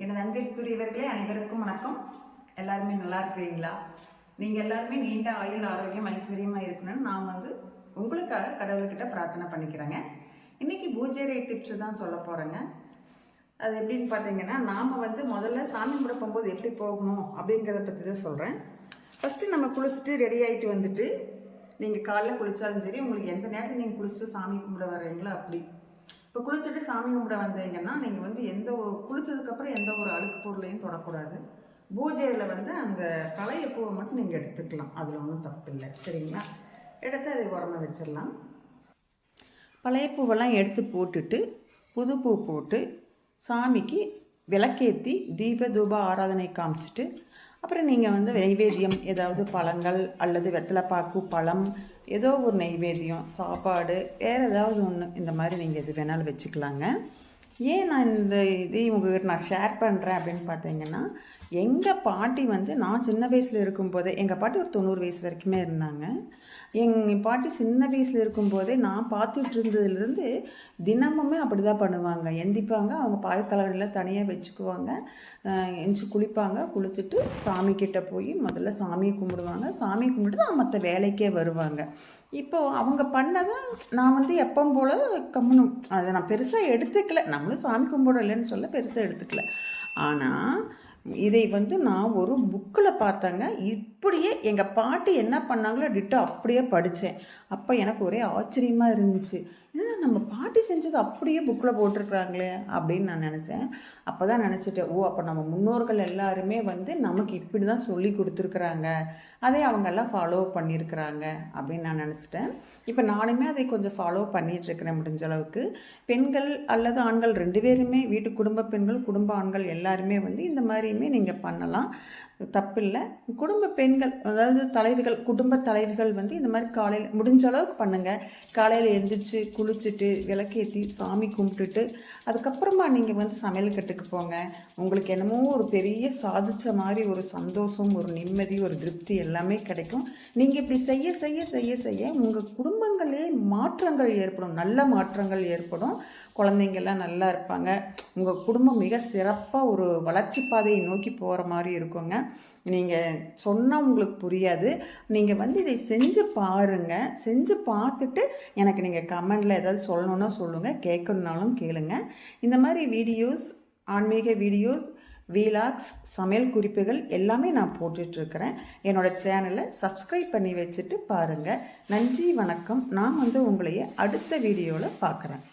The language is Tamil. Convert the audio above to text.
எனது அன்பிற்குரியவர்களே அனைவருக்கும் வணக்கம். எல்லாருமே நல்லா இருக்கிறீங்களா? நீங்கள் எல்லாருமே நீண்ட ஆயுள் ஆரோக்கியம் ஐஸ்வர்யமாக இருக்கணும்னு நான் உங்களுக்காக கடவுள்கிட்ட பிரார்த்தனை பண்ணிக்கிறேங்க. இன்றைக்கி பூஜை டிப்ஸ் தான் சொல்ல போகிறேங்க. அது எப்படின்னு பார்த்தீங்கன்னா, நாம் முதல்ல சாமி கும்பிட போகும்போது எப்படி போகணும் அப்படிங்கிறத பற்றி தான் சொல்கிறேன். ஃபஸ்ட்டு நம்ம குளிச்சுட்டு ரெடி ஆகிட்டு வந்துட்டு, நீங்கள் காலைல குளித்தாலும் சரி, உங்களுக்கு எந்த நேரத்தில் நீங்கள் குளிச்சுட்டு சாமி கும்பிட வர்றீங்களோ அப்படி. இப்போ குளிச்சுட்டு சாமி கும்பிட வந்தீங்கன்னா, நீங்கள் குளித்ததுக்கப்புறம் எந்த ஒரு அழுக்கு பொருளையும் தொடக்கூடாது. பூஜையில் அந்த பழைய பூவை மட்டும் நீங்கள் எடுத்துக்கலாம், அதில் ஒன்றும் தப்பு இல்லை, சரிங்களா? எடுத்து அதை உரமாக வச்சிடலாம். பழைய பூவெல்லாம் எடுத்து போட்டுட்டு புது பூ போட்டு சாமிக்கு விளக்கேற்றி தீப தூப ஆராதனை காமிச்சிட்டு, அப்புறம் நீங்கள் நைவேத்தியம் ஏதாவது பழங்கள் அல்லது வெத்தலைப்பாக்கு பழம் ஏதோ ஒரு நைவேத்தியம் சாப்பாடு வேறு ஏதாவது ஒன்று இந்த மாதிரி நீங்கள் எது வேணாலும் வச்சுக்கலாங்க. ஏன் நான் இதையும் உங்கள்கிட்ட நான் ஷேர் பண்ணுறேன் அப்படின்னு பார்த்தீங்கன்னா, எங்கள் பாட்டி நான் சின்ன வயசில் இருக்கும்போதே, எங்கள் பாட்டி ஒரு 90 வயசு வரைக்குமே இருந்தாங்க. எங்கள் பாட்டி சின்ன வயசில் இருக்கும்போதே நான் பார்த்துட்டு இருந்ததுலேருந்து தினமுமே அப்படி தான் பண்ணுவாங்க. எந்திப்பாங்க, அவங்க பாயத்தலைவனில் தனியாக வச்சுக்குவாங்க, எந்திச்சு குளிப்பாங்க, குளிச்சுட்டு சாமிக்கிட்ட போய் முதல்ல சாமியை கும்பிடுவாங்க. சாமி கும்பிட்டு தான் மற்ற வேலைக்கே வருவாங்க. இப்போது அவங்க பண்ணதை நான் எப்பவும் போல் கம்மணும், அதை நான் பெருசாக எடுத்துக்கல. நம்மளும் சாமி கும்பிடலைன்னு சொல்ல பெருசாக எடுத்துக்கல. ஆனால் இதை நான் ஒரு புக்கில் பார்த்தேங்க. இப்படியே எங்கள் பாட்டி என்ன பண்ணாங்களோ டிட்டோ அப்படியே படித்தேன். அப்போ எனக்கு ஒரே ஆச்சரியமாக இருந்துச்சு. ஏன்னா நம்ம பாட்டி செஞ்சது அப்படியே புக்கில் போட்டிருக்கிறாங்களே அப்படின்னு நான் நினச்சேன். அப்போ தான் நினச்சிட்டேன், அப்போ நம்ம முன்னோர்கள் எல்லாருமே நமக்கு இப்படி தான் சொல்லி கொடுத்துருக்குறாங்க, அதை அவங்கெல்லாம் ஃபாலோ பண்ணியிருக்கிறாங்க அப்படின்னு நான் நினச்சிட்டேன். இப்போ நானுமே அதை கொஞ்சம் ஃபாலோ பண்ணிகிட்ருக்கிறேன் முடிஞ்ச அளவுக்கு. பெண்கள் அல்லது ஆண்கள் 2 பேருமே, வீட்டு குடும்ப பெண்கள் குடும்ப ஆண்கள் எல்லாருமே இந்த மாதிரியுமே நீங்கள் பண்ணலாம், தப்பில்லை. குடும்ப பெண்கள் அதாவது தலைவிகள், குடும்ப தலைவிகள் இந்த மாதிரி காலையில் முடிஞ்ச அளவுக்கு பண்ணுங்கள். காலையில் எழுந்திரிச்சு குளிச்சுட்டு விளக்கேற்றி சாமி கும்பிட்டுட்டு அதுக்கப்புறமா நீங்கள் சமையல் கட்டுக்கு போங்க. உங்களுக்கு என்னமோ ஒரு பெரிய சாதித்த மாதிரி ஒரு சந்தோஷம், ஒரு நிம்மதி, ஒரு திருப்தி எல்லாமே கிடைக்கும். நீங்கள் இப்படி செய்ய செய்ய செய்ய செய்ய உங்கள் குடும்பங்களே மாற்றங்கள் ஏற்படும், நல்ல மாற்றங்கள் ஏற்படும். குழந்தைங்கள்லாம் நல்லா இருப்பாங்க. உங்கள் குடும்பம் மிக சிறப்பாக ஒரு வளர்ச்சி பாதையை நோக்கி போகிற மாதிரி இருக்குங்க. நீங்கள் சொன்னால் உங்களுக்கு புரியாது. நீங்கள் இதை செஞ்சு பாருங்கள். செஞ்சு பார்த்துட்டு எனக்கு நீங்கள் கமெண்டில் ஏதாவது சொல்லணுன்னா சொல்லுங்கள், கேட்கணுன்னாலும் கேளுங்க. இந்த மாதிரி வீடியோஸ், ஆன்மீக வீடியோஸ், வீலாக்ஸ், சமையல் குறிப்புகள் எல்லாமே நான் போட்டுட்ருக்கிறேன். என்னோடய சேனலை சப்ஸ்கிரைப் பண்ணி வச்சுட்டு பாருங்கள். நன்றி, வணக்கம். நான் உங்களையே அடுத்த வீடியோவில் பார்க்குறேன்.